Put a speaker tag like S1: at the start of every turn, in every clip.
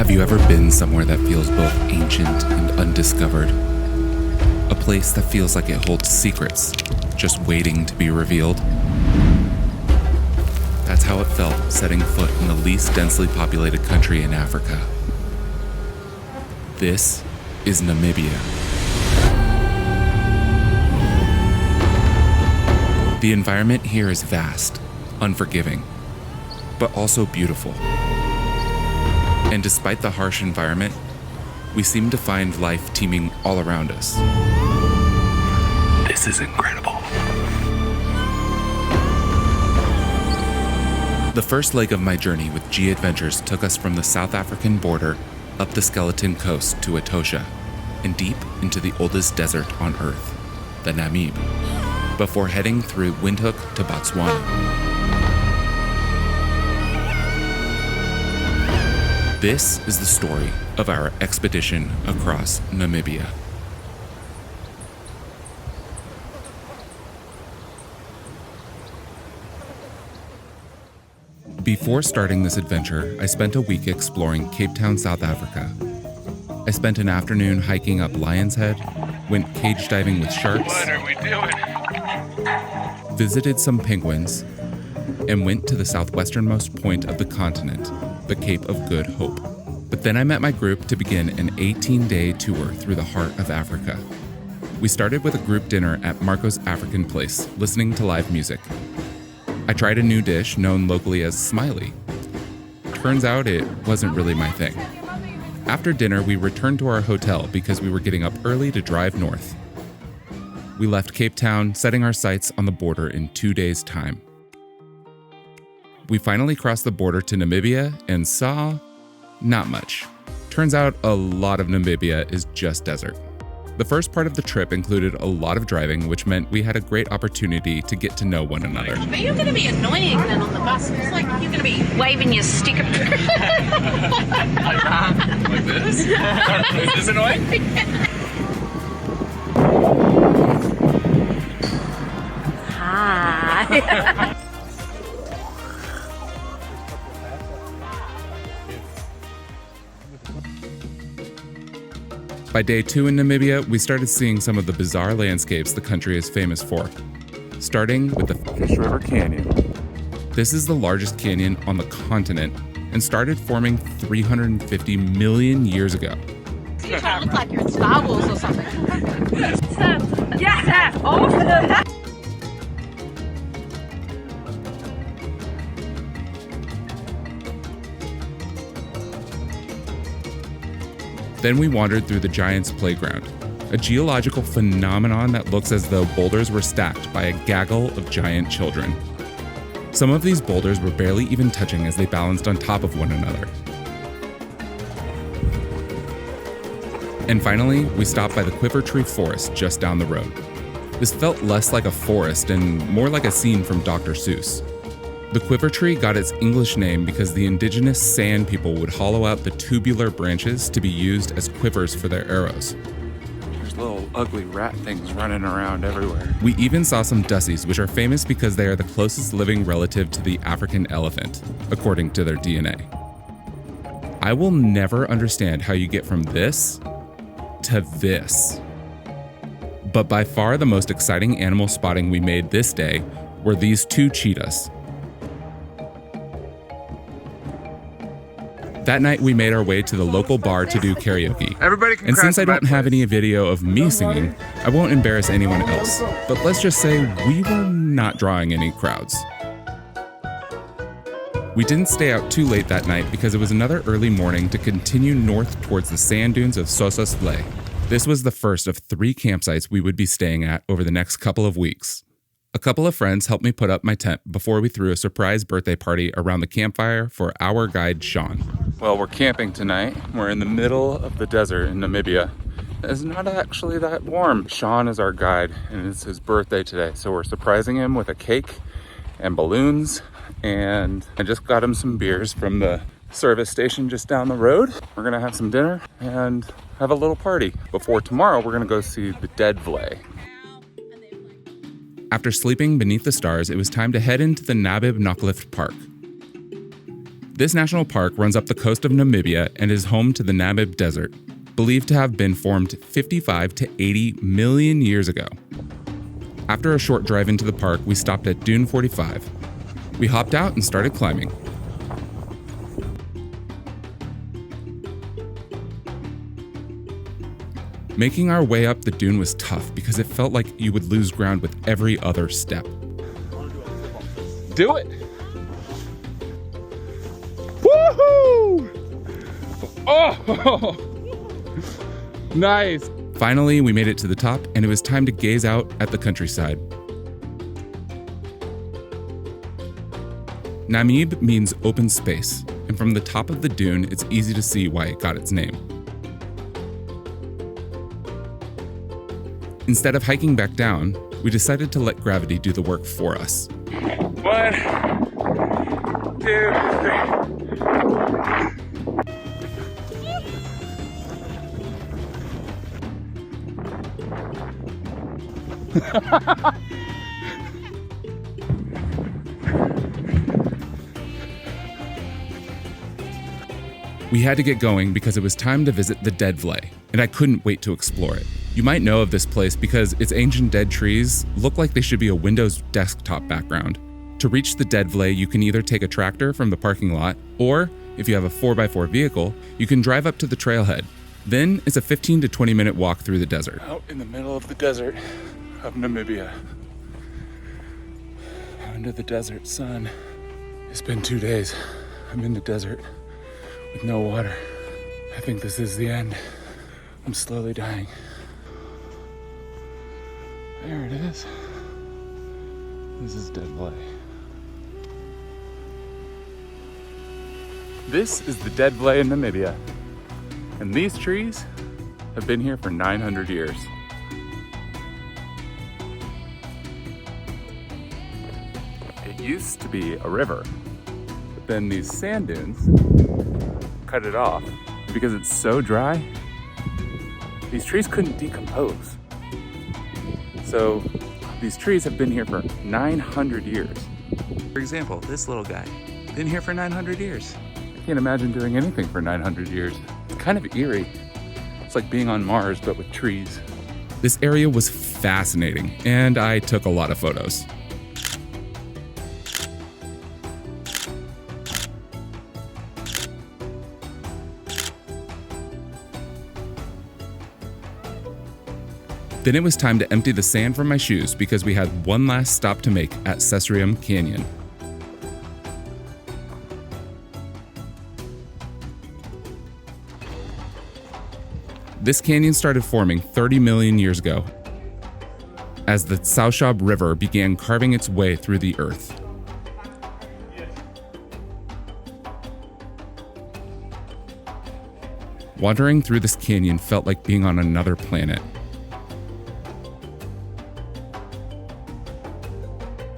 S1: Have you ever been somewhere that feels both ancient and undiscovered? A place that feels like it holds secrets, just waiting to be revealed? That's how it felt setting foot in the least densely populated country in Africa. This is Namibia. The environment here is vast, unforgiving, but also beautiful. And despite the harsh environment, we seem to find life teeming all around us. This is incredible. The first leg of my journey with Gadventures took us from the South African border up the Skeleton Coast to Etosha and deep into the oldest desert on Earth, the Namib, before heading through Windhoek to Botswana. This is the story of our expedition across Namibia. Before starting this adventure, I spent a week exploring Cape Town, South Africa. I spent an afternoon hiking up Lion's Head, went cage diving with sharks.
S2: What are we doing?
S1: Visited some penguins, and went to the southwesternmost point of the continent, the Cape of Good Hope. But then I met my group to begin an 18-day tour through the heart of Africa. We started with a group dinner at Marco's African Place, listening to live music. I tried a new dish known locally as Smiley. Turns out it wasn't really my thing. After dinner, we returned to our hotel because we were getting up early to drive north. We left Cape Town, setting our sights on the border in 2 days' time. We finally crossed the border to Namibia and saw not much. Turns out a lot of Namibia is just desert. The first part of the trip included a lot of driving, which meant we had a great opportunity to get to know one another.
S3: But you're going to be annoying then on the bus. It's like you're going to be waving your sticker.
S2: Like this? Is this annoying?
S3: Hi.
S1: By day 2 in Namibia, we started seeing some of the bizarre landscapes the country is famous for, starting with the Fish River Canyon. This is the largest canyon on the continent and started forming 350 million years ago.
S3: You try to look like you're in Star Wars or something. Yes,
S1: Then we wandered through the Giant's Playground, a geological phenomenon that looks as though boulders were stacked by a gaggle of giant children. Some of these boulders were barely even touching as they balanced on top of one another. And finally, we stopped by the Quiver Tree Forest just down the road. This felt less like a forest and more like a scene from Dr. Seuss. The quiver tree got its English name because the indigenous San people would hollow out the tubular branches to be used as quivers for their arrows. There's little ugly rat things running around everywhere. We even saw some dussies, which are famous because they are the closest living relative to the African elephant, according to their DNA. I will never understand how you get from this to this. But by far the most exciting animal spotting we made this day were these 2 cheetahs. That night, we made our way to the local bar to do karaoke. And since I don't have any video of me singing, I won't embarrass anyone else. But let's just say we were not drawing any crowds. We didn't stay out too late that night because it was another early morning to continue north towards the sand dunes of Sossusvlei. This was the first of 3 campsites we would be staying at over the next couple of weeks. A couple of friends helped me put up my tent before we threw a surprise birthday party around the campfire for our guide, Sean. Well, we're camping tonight. We're in the middle of the desert in Namibia. It's not actually that warm. Sean is our guide, and it's his birthday today, so we're surprising him with a cake and balloons, and I just got him some beers from the service station just down the road. We're gonna have some dinner and have a little party. Before tomorrow, we're gonna go see the Deadvlei. After sleeping beneath the stars, it was time to head into the Namib Knocklift Park. This national park runs up the coast of Namibia and is home to the Namib Desert, believed to have been formed 55 to 80 million years ago. After a short drive into the park, we stopped at Dune 45. We hopped out and started climbing. Making our way up the dune was tough because it felt like you would lose ground with every other step.
S2: Do it! Woohoo! Oh! Nice!
S1: Finally, we made it to the top, and it was time to gaze out at the countryside. Namib means open space, and from the top of the dune, it's easy to see why it got its name. Instead of hiking back down, we decided to let gravity do the work for us.
S2: 1, 2, 3.
S1: We had to get going because it was time to visit the Dead Vley, and I couldn't wait to explore it. You might know of this place because its ancient dead trees look like they should be a Windows desktop background. To reach the Dead Vley, you can either take a tractor from the parking lot, or if you have a 4x4 vehicle, you can drive up to the trailhead. Then it's a 15 to 20 minute walk through the desert.
S2: Out in the middle of the desert of Namibia. Under the desert sun. It's been 2 days. I'm in the desert with no water. I think this is the end. I'm slowly dying. There it is. This is Dead Vley. This is the Dead Vley in Namibia. And these trees have been here for 900 years. It used to be a river, but then these sand dunes cut it off. Because it's so dry, these trees couldn't decompose. So these trees have been here for 900 years. For example, this little guy, been here for 900 years. I can't imagine doing anything for 900 years. It's kind of eerie. It's like being on Mars, but with trees.
S1: This area was fascinating, and I took a lot of photos. Then it was time to empty the sand from my shoes because we had one last stop to make at Sesrium Canyon. This canyon started forming 30 million years ago as the Saushab River began carving its way through the earth. Wandering through this canyon felt like being on another planet.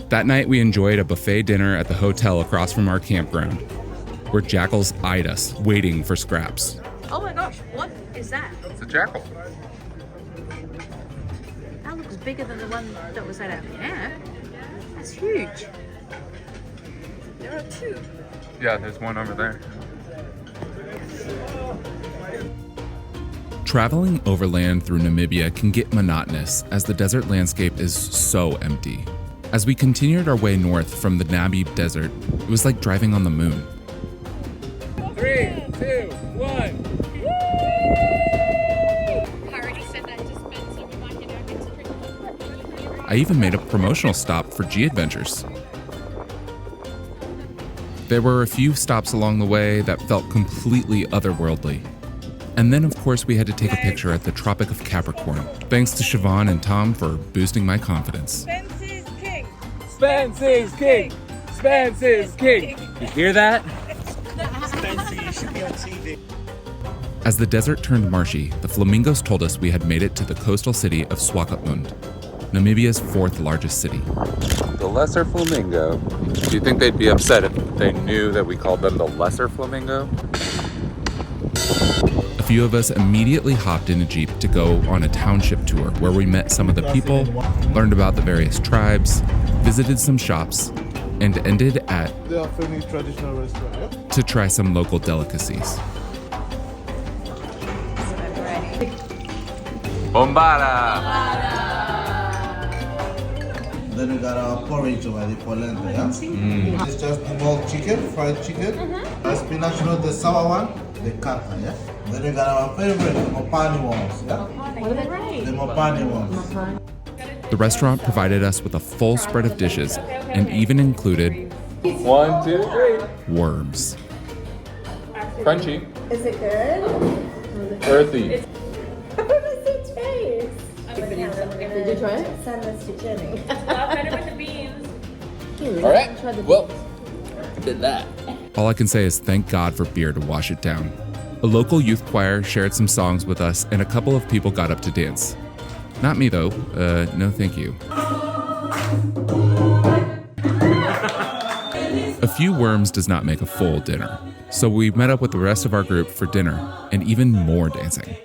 S1: That night, we enjoyed a buffet dinner at the hotel across from our campground, where jackals eyed us, waiting for scraps.
S3: Oh my gosh, what is that?
S2: It's a jackal.
S3: That looks bigger than the one that was at our camp. That's huge. There are 2.
S2: Yeah, there's one over there.
S1: Traveling overland through Namibia can get monotonous as the desert landscape is so empty. As we continued our way north from the Namib Desert, it was like driving on the moon.
S2: 3, 2, 1.
S1: I even made a promotional stop for Gadventures. There were a few stops along the way that felt completely otherworldly. And then, of course, we had to take a picture at the Tropic of Capricorn. Thanks to Siobhan and Tom for boosting my confidence.
S2: Spence is king! Spence is king! You hear that?
S1: As the desert turned marshy, the flamingos told us we had made it to the coastal city of Swakapun, Namibia's 4th largest city.
S2: The lesser flamingo. Do you think they'd be upset if they knew that we called them the lesser flamingo?
S1: A few of us immediately hopped in a Jeep to go on a township tour where we met some of the people, learned about the various tribes, visited some shops, and ended at
S4: They are filming traditional restaurant, yeah?
S1: to try some local delicacies.
S2: Bombada!
S4: Then we got our porridge over the polenta, yeah? It's just boiled chicken, fried chicken. Spinach, you know, the sour one, the kata, yeah? Then we got our favorite, the mopani ones, yeah?
S3: What are they right?
S4: The mopani ones.
S1: The restaurant provided us with a full spread of dishes and even included
S2: 1, 2, 3.
S1: worms.
S2: Crunchy.
S5: Is it good?
S2: Earthy.
S5: How does it taste?
S3: Did you try it?
S5: Send this to Jenny.
S6: Better with the beans.
S2: All right. Well, did that.
S1: All I can say is thank God for beer to wash it down. A local youth choir shared some songs with us, and a couple of people got up to dance. Not me, though. No thank you. A few worms does not make a full dinner, so we met up with the rest of our group for dinner and even more dancing.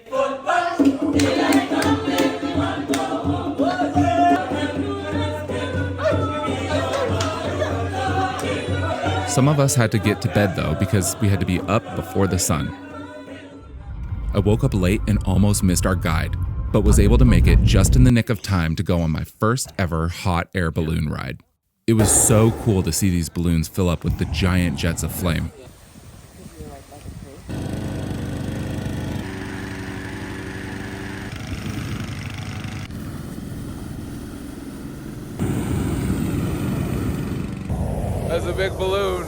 S1: Some of us had to get to bed, though, because we had to be up before the sun. I woke up late and almost missed our guide, but was able to make it just in the nick of time to go on my first ever hot air balloon ride. It was so cool to see these balloons fill up with the giant jets of flame.
S2: That's a big balloon.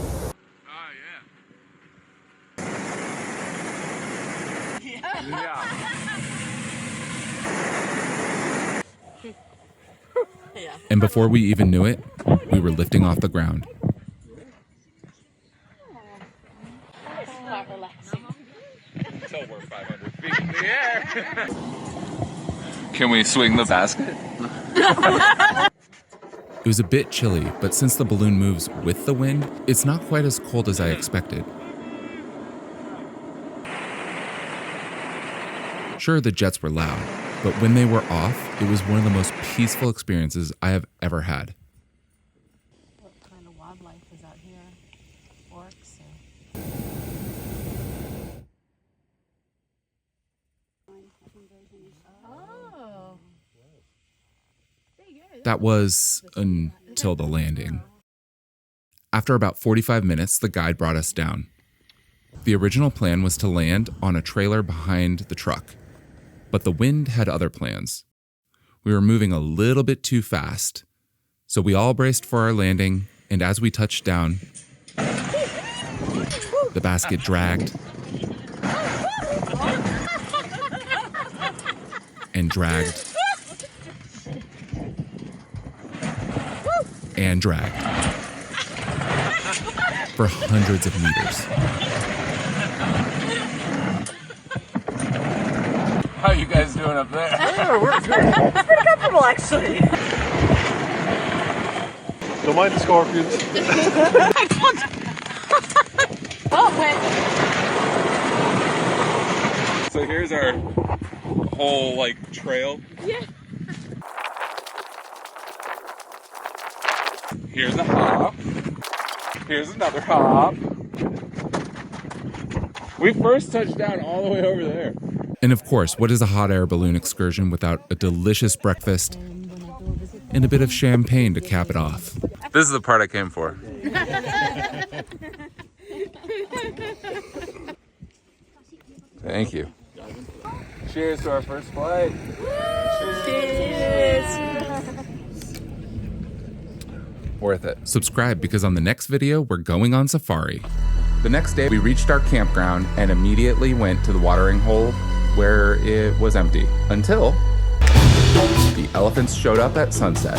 S1: And before we even knew it, we were lifting off the ground.
S2: Until we're 500 feet in the air. Can we swing the basket?
S1: It was a bit chilly, but since the balloon moves with the wind, it's not quite as cold as I expected. Sure, the jets were loud, but when they were off, it was one of the most peaceful experiences I have ever had.
S3: What kind of wildlife is out here? Orcs Oh.
S1: That was until the landing. After about 45 minutes, the guide brought us down. The original plan was to land on a trailer behind the truck, but the wind had other plans. We were moving a little bit too fast, so we all braced for our landing, and as we touched down, the basket dragged and dragged and dragged for hundreds of meters.
S2: How you guys doing up there?
S6: We're pretty comfortable, actually.
S4: Don't mind the scorpions.
S6: Oh, wait.
S2: So here's our whole trail.
S6: Yeah.
S2: Here's a hop. Here's another hop. We first touched down all the way over there.
S1: And of course, what is a hot air balloon excursion without a delicious breakfast and a bit of champagne to cap it off?
S2: This is the part I came for. Thank you. Cheers to our first flight. Worth it.
S1: Subscribe because on the next video, we're going on safari. The next day, we reached our campground and immediately went to the watering hole where it was empty until the elephants showed up at sunset.